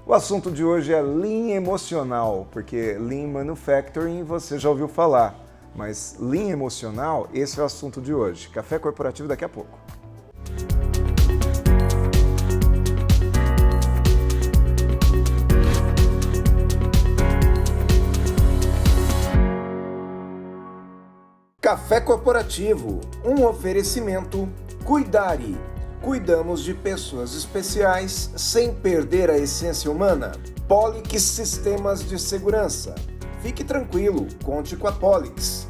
O assunto de hoje é Lean emocional, porque Lean Manufacturing você já ouviu falar, mas Lean emocional, esse é o assunto de hoje. Café corporativo daqui a pouco. Café corporativo, um oferecimento Cuidare. Cuidamos de pessoas especiais sem perder a essência humana. Polix Sistemas de Segurança. Fique tranquilo, conte com a Polix.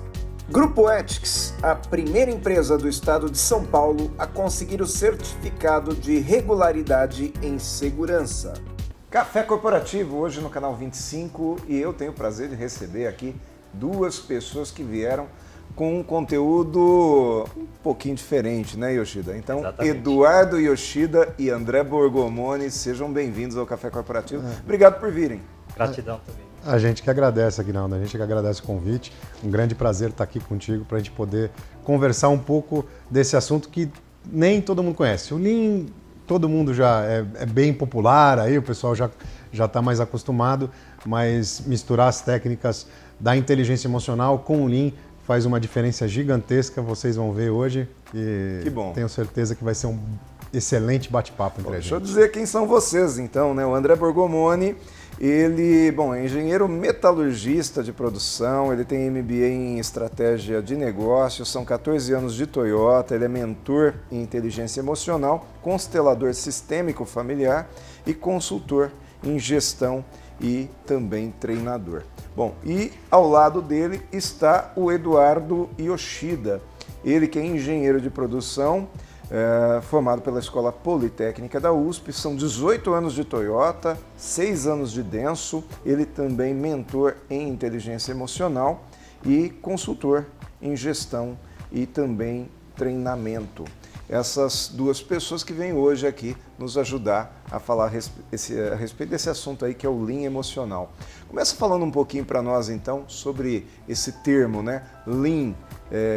Grupo Ethics, a primeira empresa do estado de São Paulo a conseguir o certificado de regularidade em segurança. Café corporativo hoje no canal 25 e eu tenho o prazer de receber aqui duas pessoas que vieram com um conteúdo um pouquinho diferente, né, Yoshida? Então, exatamente. Eduardo Yoshida e André Borgomoni, sejam bem-vindos ao Café Corporativo. Obrigado por virem. Gratidão também. A gente que agradece, Aguinaldo, a gente que agradece o convite. Um grande prazer estar aqui contigo para a gente poder conversar um pouco desse assunto que nem todo mundo conhece. O Lean, todo mundo já é bem popular, aí o pessoal já está mais acostumado, mas misturar as técnicas da inteligência emocional com o Lean faz uma diferença gigantesca, vocês vão ver hoje e que bom. Tenho certeza que vai ser um excelente bate-papo entre a gente. Deixa eu dizer quem são vocês então, né? O André Borgomoni, ele, é engenheiro metalurgista de produção, ele tem MBA em estratégia de negócios, são 14 anos de Toyota, ele é mentor em inteligência emocional, constelador sistêmico familiar e consultor em gestão e também treinador. Bom, e ao lado dele está o Eduardo Yoshida, ele que é engenheiro de produção, formado pela Escola Politécnica da USP, são 18 anos de Toyota, 6 anos de Denso, ele também mentor em inteligência emocional e consultor em gestão e também treinamento. Essas duas pessoas que vêm hoje aqui nos ajudar a falar a respeito desse assunto aí que é o Lean emocional. Começa falando um pouquinho para nós então sobre esse termo, né? Lean,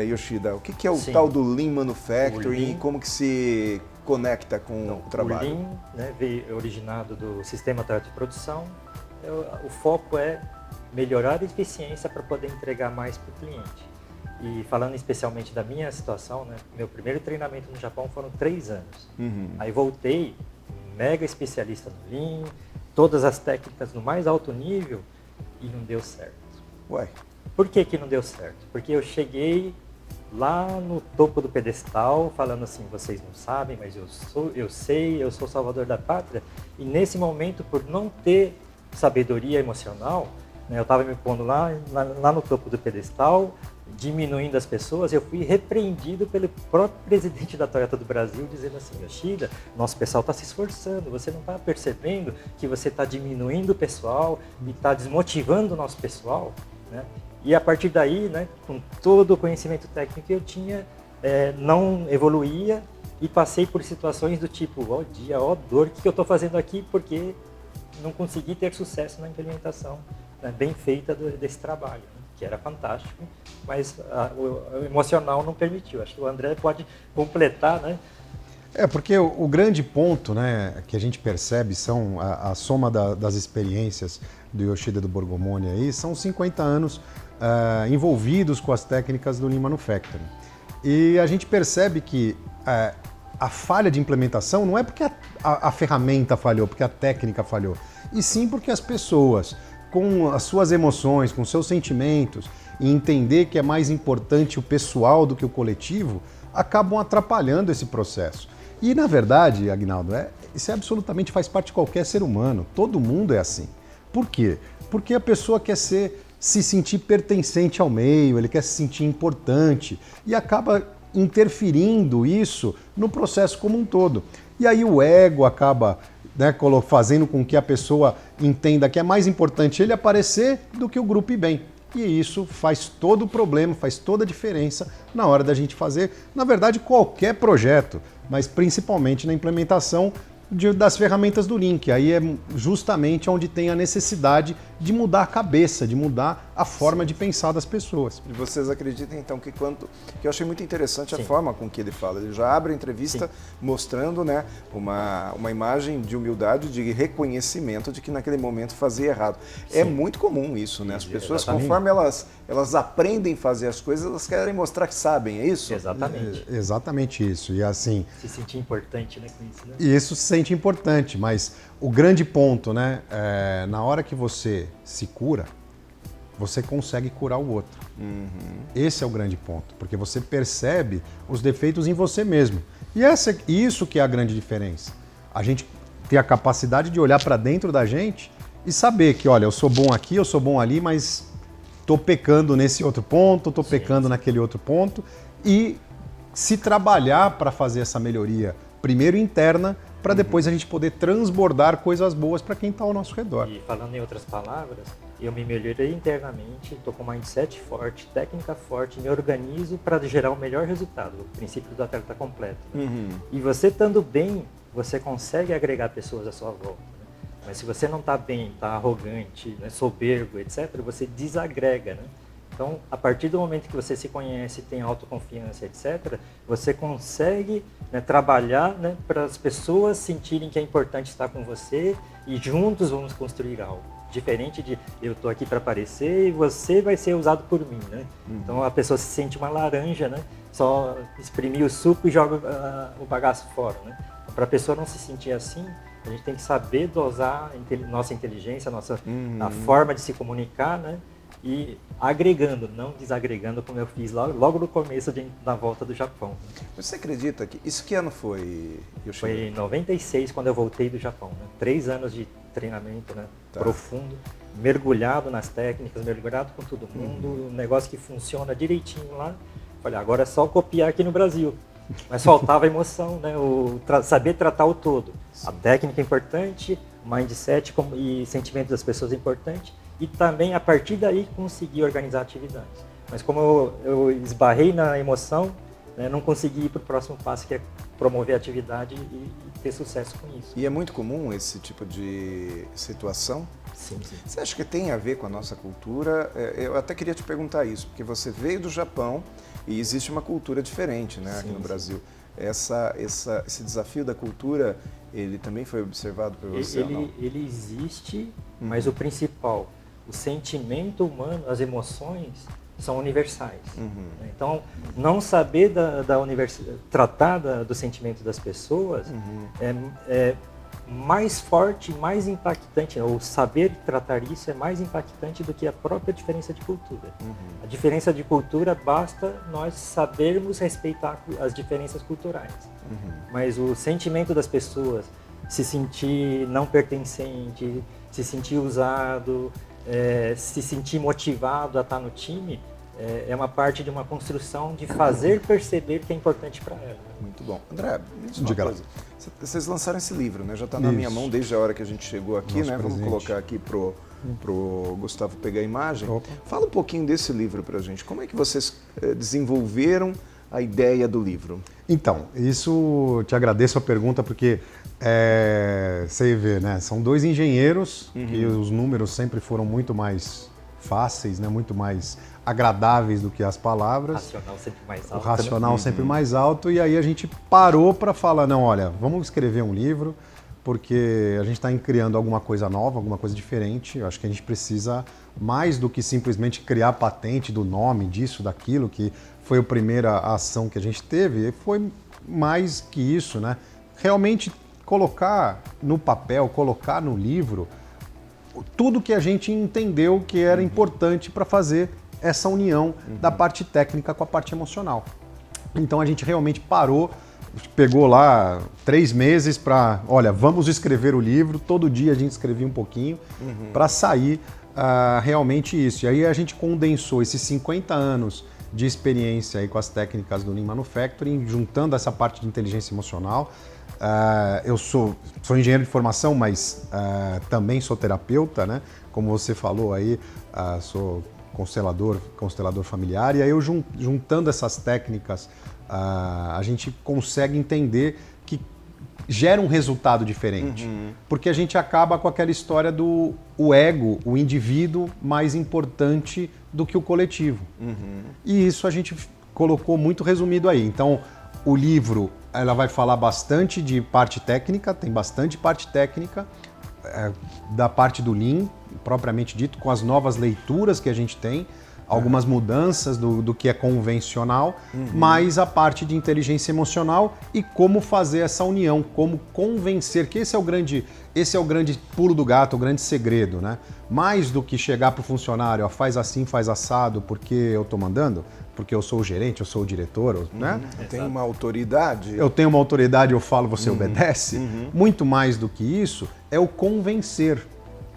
Yoshida. O que é o tal do Lean Manufacturing e como que se conecta com o trabalho? O Lean, né, veio originado do sistema Toyota de produção. O foco é melhorar a eficiência para poder entregar mais para o cliente. E falando especialmente da minha situação, né, meu primeiro treinamento no Japão foram 3 anos. Aí voltei, mega especialista no Lean, todas as técnicas no mais alto nível e não deu certo. Ué? Por que não deu certo? Porque eu cheguei lá no topo do pedestal falando assim, vocês não sabem, mas eu sei, eu sou o salvador da pátria. E nesse momento, por não ter sabedoria emocional, né, eu estava me pondo lá no topo do pedestal, diminuindo as pessoas, eu fui repreendido pelo próprio presidente da Toyota do Brasil, dizendo assim, Yoshida, nosso pessoal está se esforçando, você não está percebendo que você está diminuindo o pessoal e está desmotivando o nosso pessoal, né? E a partir daí, né, com todo o conhecimento técnico que eu tinha, não evoluía e passei por situações do tipo, ó dia, ó dor, o que eu estou fazendo aqui porque não consegui ter sucesso na implementação, né, bem feita desse trabalho, né, que era fantástico, mas o emocional não permitiu. Acho que o André pode completar, né? Porque o grande ponto, né, que a gente percebe são a soma das experiências do Yoshida e do Borgomoni aí, são 50 anos envolvidos com as técnicas do Lean Manufacturing. E a gente percebe que a falha de implementação não é porque a ferramenta falhou, porque a técnica falhou, e sim porque as pessoas, com as suas emoções, com seus sentimentos, e entender que é mais importante o pessoal do que o coletivo, acabam atrapalhando esse processo. E, na verdade, Aguinaldo, isso absolutamente faz parte de qualquer ser humano. Todo mundo é assim. Por quê? Porque a pessoa quer se sentir pertencente ao meio, ele quer se sentir importante e acaba interferindo isso no processo como um todo. E aí o ego acaba, né, fazendo com que a pessoa entenda que é mais importante ele aparecer do que o grupo ir bem. E isso faz todo o problema, faz toda a diferença na hora da gente fazer, na verdade, qualquer projeto, mas principalmente na implementação das ferramentas do Lean, que aí é justamente onde tem a necessidade de mudar a cabeça, de mudar a forma de pensar das pessoas. E vocês acreditam, então, que eu achei muito interessante a Sim. forma com que ele fala. Ele já abre a entrevista mostrando, né, uma imagem de humildade, de reconhecimento de que naquele momento fazia errado. Sim. É muito comum isso, né? As pessoas, Exatamente. conforme elas aprendem a fazer as coisas, elas querem mostrar que sabem, é isso? Exatamente. Exatamente isso. E assim, Se sentir importante, né, com isso, né? e isso se sente importante, mas o grande ponto, né, na hora que você se cura, você consegue curar o outro. Esse é o grande ponto, porque você percebe os defeitos em você mesmo. E isso que é a grande diferença. A gente ter a capacidade de olhar para dentro da gente e saber que, olha, eu sou bom aqui, eu sou bom ali, mas estou pecando nesse outro ponto, estou pecando naquele outro ponto, e se trabalhar para fazer essa melhoria, primeiro interna, para depois a gente poder transbordar coisas boas para quem está ao nosso redor. E falando em outras palavras, eu me melhorei internamente, estou com mindset forte, técnica forte, me organizo para gerar o melhor resultado, o princípio do atleta completo. Né? E você estando bem, você consegue agregar pessoas à sua volta. Né? Mas se você não está bem, está arrogante, né, soberbo, etc., você desagrega. Né? Então, a partir do momento que você se conhece, tem autoconfiança, etc., você consegue, né, trabalhar, né, para as pessoas sentirem que é importante estar com você e juntos vamos construir algo. Diferente de eu estou aqui para aparecer e você vai ser usado por mim. Né? Então, a pessoa se sente uma laranja, né? Só exprimir o suco e joga o bagaço fora. Né? Para a pessoa não se sentir assim, a gente tem que saber dosar nossa inteligência, a forma de se comunicar, né? E agregando, não desagregando, como eu fiz logo no começo da volta do Japão. Você acredita que... Isso que ano foi, Yoshida? Foi em 96, quando eu voltei do Japão. Né? 3 anos de treinamento, né? Profundo, mergulhado nas técnicas, mergulhado com todo mundo, um negócio que funciona direitinho lá. Falei, agora é só copiar aqui no Brasil. Mas faltava emoção, né? Saber tratar o todo. A técnica é importante, o mindset e sentimento das pessoas é importante. E também, a partir daí, conseguir organizar atividades. Mas como eu esbarrei na emoção, né, não consegui ir para o próximo passo, que é promover a atividade e ter sucesso com isso. E é muito comum esse tipo de situação? Sim, sim. Você acha que tem a ver com a nossa cultura? Eu até queria te perguntar isso, porque você veio do Japão e existe uma cultura diferente, né, aqui no Brasil. Esse desafio da cultura, ele também foi observado por você? Ele existe, mas o principal, o sentimento humano, as emoções são universais. Então, não saber tratar do sentimento das pessoas é mais forte, mais impactante, ou saber tratar isso é mais impactante do que a própria diferença de cultura. A diferença de cultura, basta nós sabermos respeitar as diferenças culturais. Mas o sentimento das pessoas, se sentir não pertencente, se sentir usado, se sentir motivado a estar no time, é uma parte de uma construção de fazer perceber que é importante para ela. Muito bom. André, me diz uma coisa. Vocês lançaram esse livro, né? Já está na minha mão desde a hora que a gente chegou aqui, Nosso né? presente. Vamos colocar aqui pro Gustavo pegar a imagem. Opa. Fala um pouquinho desse livro para a gente. Como é que vocês desenvolveram a ideia do livro? Então, isso te agradeço a pergunta, porque você vê, né? São 2 engenheiros e os números sempre foram muito mais fáceis, né? Muito mais agradáveis do que as palavras. O racional sempre mais alto. O racional sempre mais alto, e aí a gente parou para falar, não, olha, vamos escrever um livro, porque a gente está criando alguma coisa nova, alguma coisa diferente. Eu acho que a gente precisa mais do que simplesmente criar a patente do nome, disso, daquilo, que foi a primeira ação que a gente teve, e foi mais que isso, né? Realmente colocar no papel, colocar no livro tudo que a gente entendeu que era importante para fazer essa união da parte técnica com a parte emocional. Então a gente realmente parou, pegou lá 3 meses para, olha, vamos escrever o livro, todo dia a gente escrevia um pouquinho para sair realmente isso. E aí a gente condensou esses 50 anos de experiência aí com as técnicas do Lean Manufacturing, juntando essa parte de inteligência emocional. Eu sou engenheiro de formação, mas também sou terapeuta, né? Como você falou aí, sou constelador familiar, e aí eu juntando essas técnicas, a gente consegue entender que gera um resultado diferente. Porque a gente acaba com aquela história do ego, o indivíduo mais importante do que o coletivo. E isso a gente colocou muito resumido aí. Então, o livro ela vai falar bastante de parte técnica, tem bastante parte técnica, da parte do Lean, propriamente dito, com as novas leituras que a gente tem, algumas mudanças do que é convencional, mas a parte de inteligência emocional e como fazer essa união, como convencer, que esse é o grande pulo do gato, o grande segredo, né? Mais do que chegar para o funcionário, ó, faz assim, faz assado, porque eu estou mandando, porque eu sou o gerente, eu sou o diretor, né? Tem uma autoridade. Eu tenho uma autoridade, eu falo, você obedece. Muito mais do que isso, é o convencer.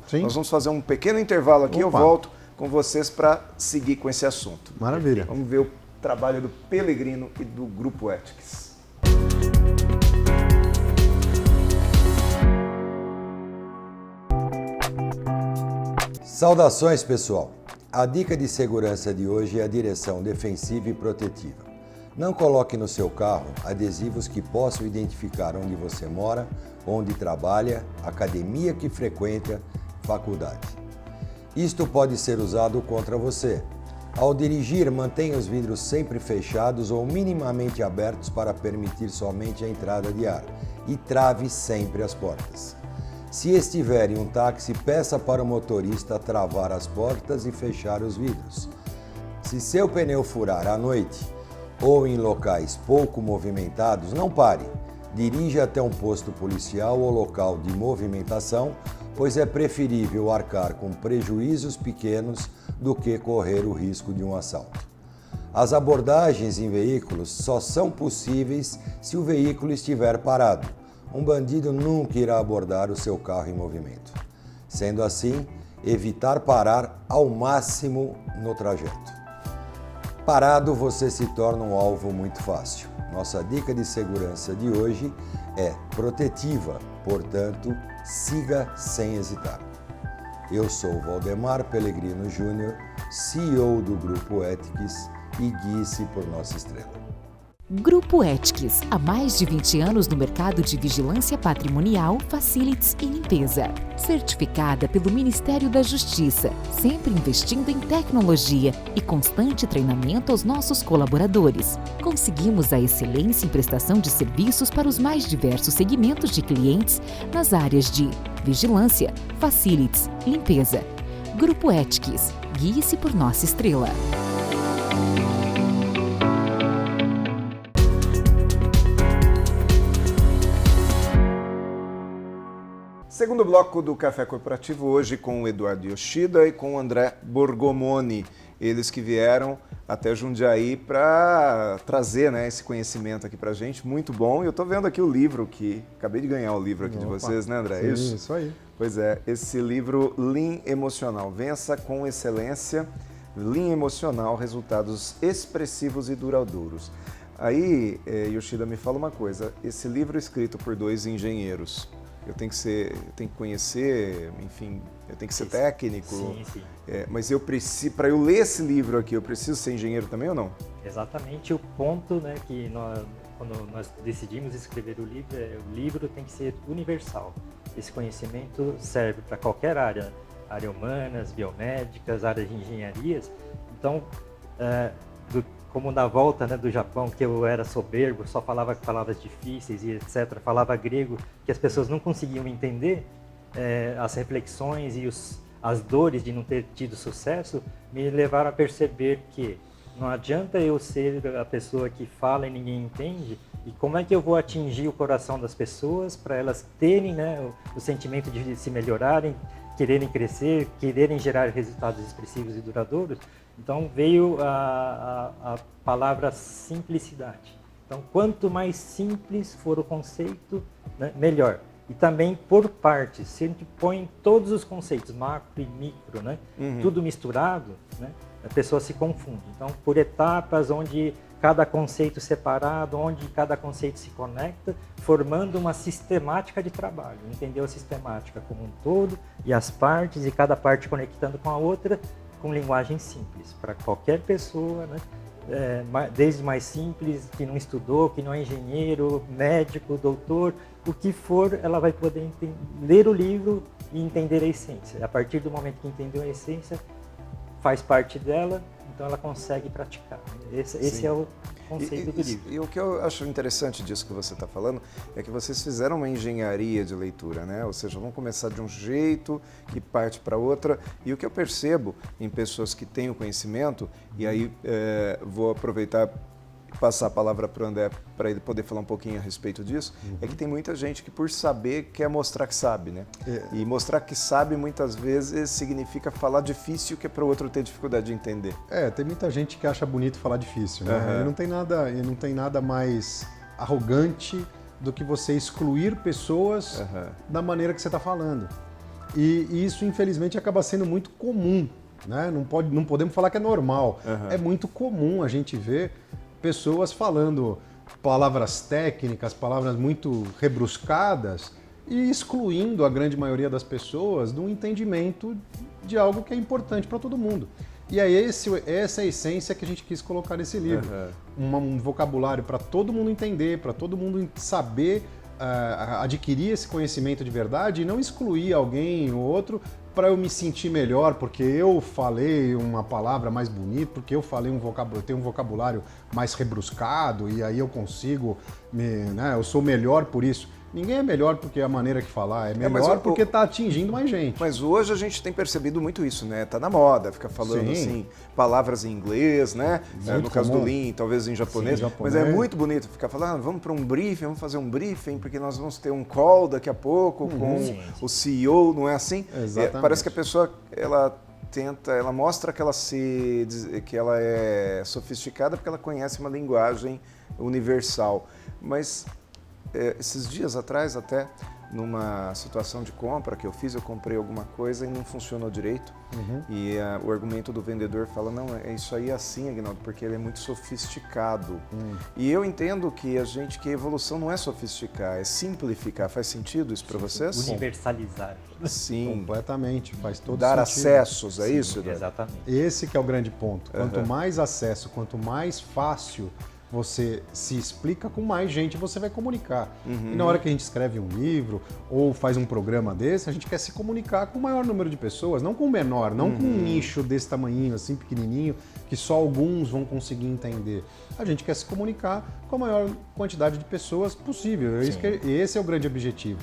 Sim? Nós vamos fazer um pequeno intervalo aqui, eu volto com vocês para seguir com esse assunto. Maravilha. Vamos ver o trabalho do Pellegrino e do Grupo Ethics. Saudações, pessoal! A dica de segurança de hoje é a direção defensiva e protetiva. Não coloque no seu carro adesivos que possam identificar onde você mora, onde trabalha, academia que frequenta, faculdade. Isto pode ser usado contra você. Ao dirigir, mantenha os vidros sempre fechados ou minimamente abertos para permitir somente a entrada de ar e trave sempre as portas. Se estiver em um táxi, peça para o motorista travar as portas e fechar os vidros. Se seu pneu furar à noite ou em locais pouco movimentados, não pare. Dirija até um posto policial ou local de movimentação, pois é preferível arcar com prejuízos pequenos do que correr o risco de um assalto. As abordagens em veículos só são possíveis se o veículo estiver parado. Um bandido nunca irá abordar o seu carro em movimento. Sendo assim, evitar parar ao máximo no trajeto. Parado, você se torna um alvo muito fácil. Nossa dica de segurança de hoje é protetiva, portanto, siga sem hesitar. Eu sou Valdemar Pellegrino Júnior, CEO do Grupo Ethics, e guie-se por nossa estrela. Grupo Ethics, há mais de 20 anos no mercado de vigilância patrimonial, facilities e limpeza. Certificada pelo Ministério da Justiça, sempre investindo em tecnologia e constante treinamento aos nossos colaboradores. Conseguimos a excelência em prestação de serviços para os mais diversos segmentos de clientes nas áreas de vigilância, facilities, limpeza. Grupo Ethics, guie-se por nossa estrela. Segundo bloco do Café Corporativo hoje com o Eduardo Yoshida e com o André Borgomoni. Eles que vieram até Jundiaí para trazer, né, esse conhecimento aqui para a gente, muito bom. E eu estou vendo aqui o livro acabei de ganhar o livro aqui de vocês, né, André? Sim, isso aí. Pois é, esse livro Lean Emocional, Vença com Excelência, Lean Emocional, Resultados Expressivos e Duradouros. Aí, Yoshida, me fala uma coisa, esse livro é escrito por 2 engenheiros. Eu tenho que conhecer, enfim, eu tenho que ser técnico. Sim. Mas eu preciso, para eu ler esse livro aqui, eu preciso ser engenheiro também ou não? Exatamente o ponto, né, que quando nós decidimos escrever o livro tem que ser universal. Esse conhecimento serve para qualquer área humanas, biomédicas, áreas de engenharias. Então, como na volta, né, do Japão, que eu era soberbo, só falava palavras difíceis e etc., falava grego, que as pessoas não conseguiam entender, as reflexões e as dores de não ter tido sucesso me levaram a perceber que não adianta eu ser a pessoa que fala e ninguém entende, e como é que eu vou atingir o coração das pessoas para elas terem, né, o sentimento de se melhorarem, quererem crescer, quererem gerar resultados expressivos e duradouros. Então veio a palavra simplicidade. Então quanto mais simples for o conceito, né, melhor. E também por partes, se a gente põe todos os conceitos, macro e micro, né, tudo misturado, né, a pessoa se confunde. Então por etapas, onde cada conceito separado, onde cada conceito se conecta, formando uma sistemática de trabalho. Entendeu a sistemática como um todo e as partes, e cada parte conectando com a outra, com linguagem simples, para qualquer pessoa, né, desde o mais simples, que não estudou, que não é engenheiro, médico, doutor, o que for, ela vai poder ler o livro e entender a essência. A partir do momento que entendeu a essência, faz parte dela, então ela consegue praticar. Esse é o conceito do livro. E o que eu acho interessante disso que você está falando é que vocês fizeram uma engenharia de leitura, né? Ou seja, vão começar de um jeito que parte para outra. E o que eu percebo em pessoas que têm o conhecimento, e aí vou aproveitar e passar a palavra para o André para ele poder falar um pouquinho a respeito disso, é que tem muita gente que por saber quer mostrar que sabe, né? E mostrar que sabe muitas vezes significa falar difícil que é para o outro ter dificuldade de entender. Tem muita gente que acha bonito falar difícil, né? E não tem nada mais arrogante do que você excluir pessoas da maneira que você está falando. E isso, infelizmente, acaba sendo muito comum, né? Não podemos falar que é normal. É muito comum a gente ver pessoas falando palavras técnicas, palavras muito rebruscadas e excluindo a grande maioria das pessoas do entendimento de algo que é importante para todo mundo. E é essa é a essência que a gente quis colocar nesse livro. Um vocabulário para todo mundo entender, para todo mundo saber adquirir esse conhecimento de verdade e não excluir alguém ou outro para eu me sentir melhor, porque eu falei uma palavra mais bonita, porque eu falei eu tenho um vocabulário mais rebruscado e aí eu consigo, eu sou melhor por isso. Ninguém é melhor porque é a maneira que falar, é melhor porque está atingindo mais gente. Mas hoje a gente tem percebido muito isso, né? Tá na moda, ficar falando assim, palavras em inglês, né? No caso do Lean, talvez em japonês. Mas é muito bonito ficar falando, vamos para um briefing, vamos fazer um briefing, porque nós vamos ter um call daqui a pouco com o CEO, não é assim? Exatamente. Parece que a pessoa, ela mostra que ela é sofisticada porque ela conhece uma linguagem universal. Mas esses dias atrás, até numa situação de compra que eu fiz, eu comprei alguma coisa e não funcionou direito. E o argumento do vendedor fala, não, é isso aí assim, Aguinaldo, porque ele é muito sofisticado. E eu entendo que a evolução não é sofisticar, é simplificar. Faz sentido isso para vocês? Universalizar. Sim. Completamente, faz todo Dar sentido. acessos, é isso? Exatamente. Esse que é o grande ponto. Quanto mais acesso, quanto mais fácil você se explica, com mais gente você vai comunicar. E na hora que a gente escreve um livro ou faz um programa desse, a gente quer se comunicar com o maior número de pessoas, não com o menor, não com um nicho desse tamanhinho, assim, pequenininho, que só alguns vão conseguir entender. A gente quer se comunicar com a maior quantidade de pessoas possível. Esse é o grande objetivo.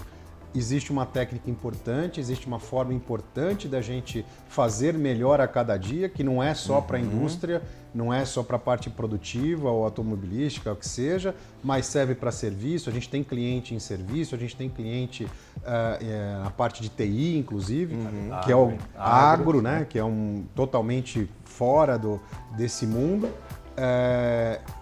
Existe uma técnica importante, existe uma forma importante da gente fazer melhor a cada dia, que não é só para a indústria, não é só para a parte produtiva ou automobilística, o que seja, mas serve para serviço. A gente tem cliente em serviço, a gente tem cliente na parte de TI, inclusive, que é o agro, né? Que é totalmente fora desse mundo.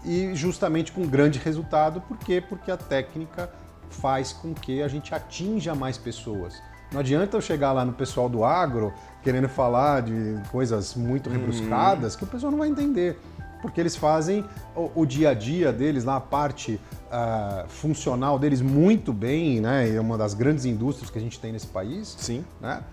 E justamente com grande resultado, por quê? Porque a técnica faz com que a gente atinja mais pessoas. Não adianta eu chegar lá no pessoal do agro querendo falar de coisas muito rebruscadas que o pessoal não vai entender, porque eles fazem o dia a dia deles, lá a parte funcional deles muito bem, né? É uma das grandes indústrias que a gente tem nesse país. Sim. Né?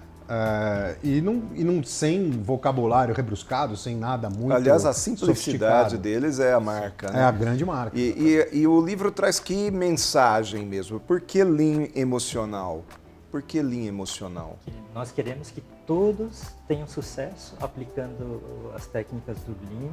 E não sem vocabulário rebruscado, sem nada muito. Aliás, a simplicidade deles é a marca, né? É a grande marca. E o livro traz que mensagem mesmo? Por que Lean emocional? Por que Lean emocional? Nós queremos que todos tenham sucesso aplicando as técnicas do Lean,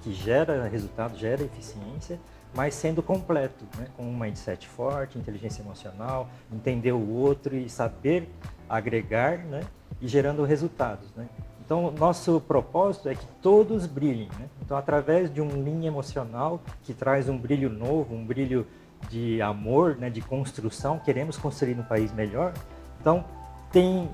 que gera resultado, gera eficiência, mas sendo completo, né? Com um mindset forte, inteligência emocional, entender o outro e saber agregar, né? E gerando resultados, né? Então, nosso propósito é que todos brilhem, né? Então, através de um Lean emocional que traz um brilho novo, um brilho de amor, né? De construção, queremos construir um país melhor. Então,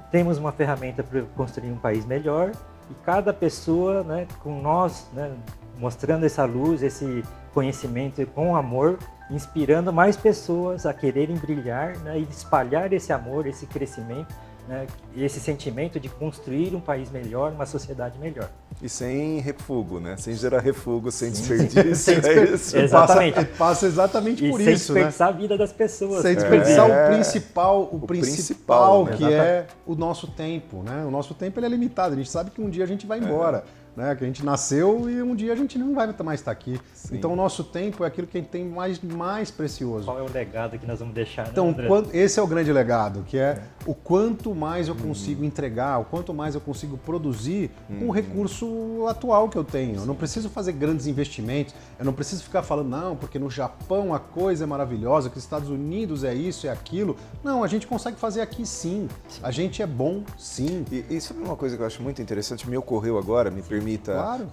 temos uma ferramenta para construir um país melhor e cada pessoa, né? Com nós, né? Mostrando essa luz, esse conhecimento com amor, inspirando mais pessoas a quererem brilhar, né, e espalhar esse amor, esse crescimento, né, e esse sentimento de construir um país melhor, uma sociedade melhor. E sem refúgio, né? Sem gerar refúgio, sem desperdício. Isso. Exatamente. Passa exatamente por sem isso, né? desperdiçar a vida das pessoas. Sem desperdiçar o principal, né? Que é o nosso tempo, né? O nosso tempo ele é limitado, a gente sabe que um dia a gente vai embora. né? Que a gente nasceu e um dia a gente não vai mais estar aqui. Sim. Então o nosso tempo é aquilo que a gente tem mais precioso. Qual é o legado que nós vamos deixar, né, Então, André? esse é o grande legado, que é o quanto mais eu consigo entregar, o quanto mais eu consigo produzir com o recurso atual que eu tenho. Eu não preciso fazer grandes investimentos, eu não preciso ficar falando, não, porque no Japão a coisa é maravilhosa, que nos Estados Unidos é isso, é aquilo. Não, a gente consegue fazer aqui sim. A gente é bom sim. E isso é uma coisa que eu acho muito interessante, me ocorreu agora, me permita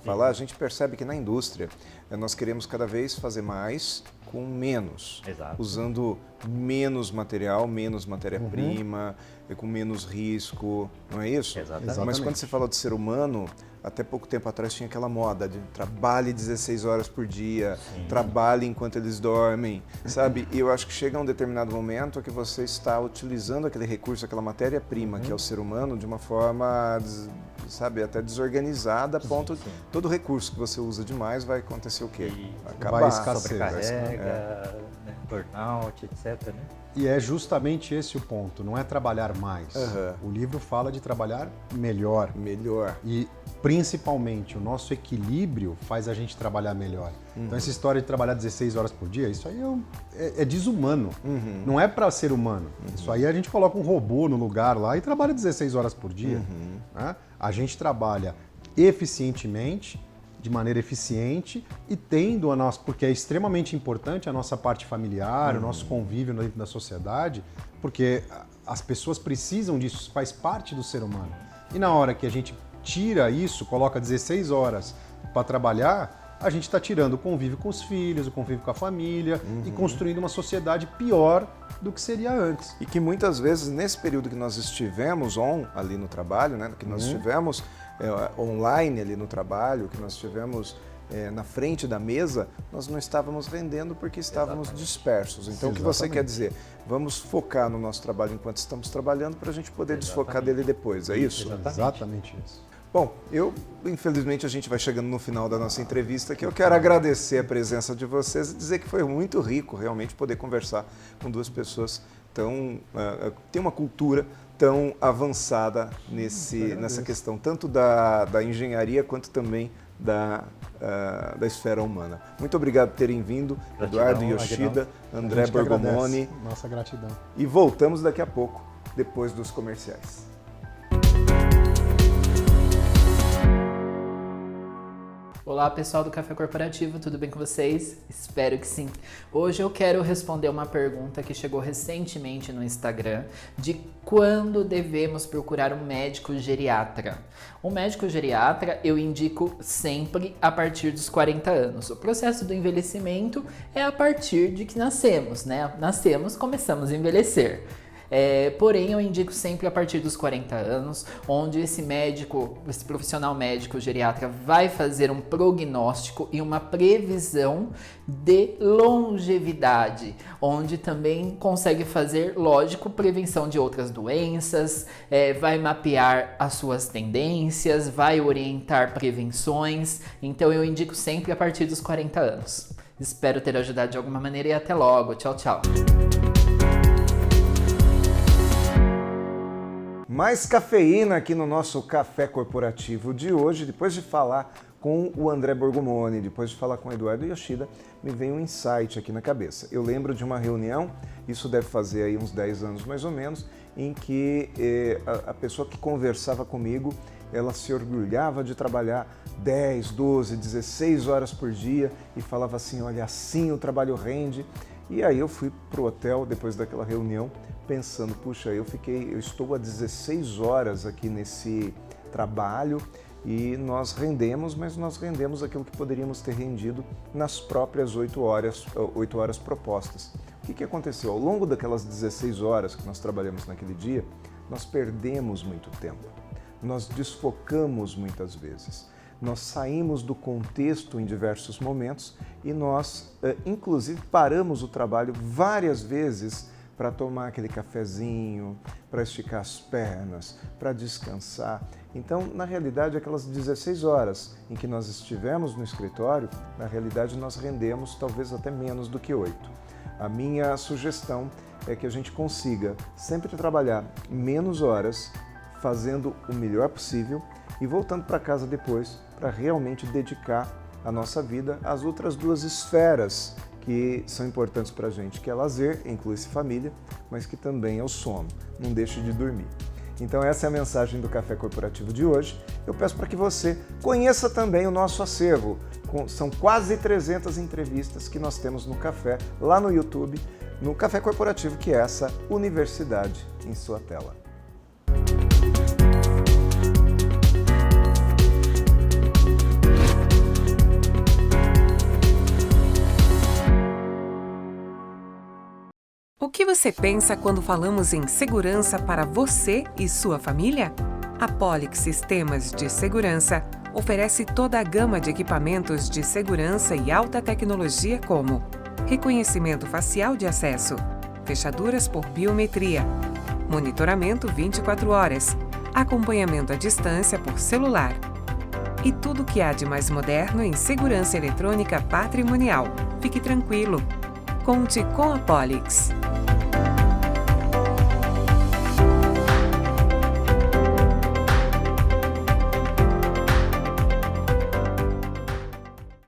falar, a gente percebe que na indústria nós queremos cada vez fazer mais com menos, Exato. usando menos material, menos matéria-prima, com menos risco, não é isso? Exatamente. Mas quando você fala de ser humano, até pouco tempo atrás tinha aquela moda de trabalhe 16 horas por dia, trabalhe enquanto eles dormem, sabe? E eu acho que chega um determinado momento que você está utilizando aquele recurso, aquela matéria-prima que é o ser humano de uma forma, sabe, até desorganizada, a ponto de todo recurso que você usa demais vai acontecer o quê? Vai escassear. Sobrecarrega, né, burnout, etc. Né? E é justamente esse o ponto, não é trabalhar mais. O livro fala de trabalhar melhor. Melhor. E principalmente o nosso equilíbrio faz a gente trabalhar melhor. Então essa história de trabalhar 16 horas por dia, isso aí é desumano. Não é para ser humano. Isso aí a gente coloca um robô no lugar lá e trabalha 16 horas por dia. Né? A gente trabalha eficientemente, de maneira eficiente e tendo a nossa, porque é extremamente importante a nossa parte familiar, o nosso convívio dentro da sociedade, porque as pessoas precisam disso, isso faz parte do ser humano. E na hora que a gente tira isso, coloca 16 horas para trabalhar, a gente está tirando o convívio com os filhos, o convívio com a família e construindo uma sociedade pior do que seria antes. E que muitas vezes, nesse período que nós estivemos ali no trabalho, né, que nós estivemos online ali no trabalho, que nós estivemos na frente da mesa, nós não estávamos vendendo porque estávamos dispersos. Então, o que você quer dizer? Vamos focar no nosso trabalho enquanto estamos trabalhando para a gente poder desfocar dele depois, é isso? Exatamente isso. Bom, infelizmente a gente vai chegando no final da nossa entrevista, que eu quero agradecer a presença de vocês e dizer que foi muito rico realmente poder conversar com duas pessoas tem uma cultura tão avançada nessa questão, tanto da engenharia quanto também da esfera humana. Muito obrigado por terem vindo, Eduardo Yoshida, André Borgomoni. Nossa gratidão. E voltamos daqui a pouco, depois dos comerciais. Olá pessoal do Café Corporativo, tudo bem com vocês? Espero que sim. Hoje eu quero responder uma pergunta que chegou recentemente no Instagram de quando devemos procurar um médico geriatra. Um médico geriatra eu indico sempre a partir dos 40 anos. O processo do envelhecimento é a partir de que nascemos, né? Nascemos, começamos a envelhecer. Porém, eu indico sempre a partir dos 40 anos, onde esse profissional médico geriatra vai fazer um prognóstico e uma previsão de longevidade, onde também consegue fazer, lógico, prevenção de outras doenças, vai mapear as suas tendências, vai orientar prevenções. Então, eu indico sempre a partir dos 40 anos. Espero ter ajudado de alguma maneira e até logo. Tchau, tchau. Mais cafeína aqui no nosso Café Corporativo de hoje. Depois de falar com o André Borgomoni, depois de falar com o Eduardo Yoshida, me vem um insight aqui na cabeça. Eu lembro de uma reunião, isso deve fazer aí uns 10 anos mais ou menos, em que a pessoa que conversava comigo, ela se orgulhava de trabalhar 10, 12, 16 horas por dia e falava assim, olha, assim o trabalho rende. E aí eu fui pro hotel depois daquela reunião pensando, puxa, eu estou há 16 horas aqui nesse trabalho e nós rendemos, mas nós rendemos aquilo que poderíamos ter rendido nas próprias 8 horas propostas. O que aconteceu? Ao longo daquelas 16 horas que nós trabalhamos naquele dia, nós perdemos muito tempo, nós desfocamos muitas vezes. Nós saímos do contexto em diversos momentos e nós, inclusive, paramos o trabalho várias vezes para tomar aquele cafezinho, para esticar as pernas, para descansar. Então, na realidade, aquelas 16 horas em que nós estivemos no escritório, na realidade, nós rendemos talvez até menos do que 8. A minha sugestão é que a gente consiga sempre trabalhar menos horas, fazendo o melhor possível e voltando para casa depois para realmente dedicar a nossa vida às outras duas esferas que são importantes para a gente, que é lazer, inclui-se família, mas que também é o sono. Não deixe de dormir. Então essa é a mensagem do Café Corporativo de hoje. Eu peço para que você conheça também o nosso acervo. São quase 300 entrevistas que nós temos no Café, lá no YouTube, no Café Corporativo, que é essa universidade em sua tela. O que você pensa quando falamos em segurança para você e sua família? A Polix Sistemas de Segurança oferece toda a gama de equipamentos de segurança e alta tecnologia como reconhecimento facial de acesso, fechaduras por biometria, monitoramento 24 horas, acompanhamento à distância por celular e tudo o que há de mais moderno em segurança eletrônica patrimonial. Fique tranquilo. Conte com a Polix.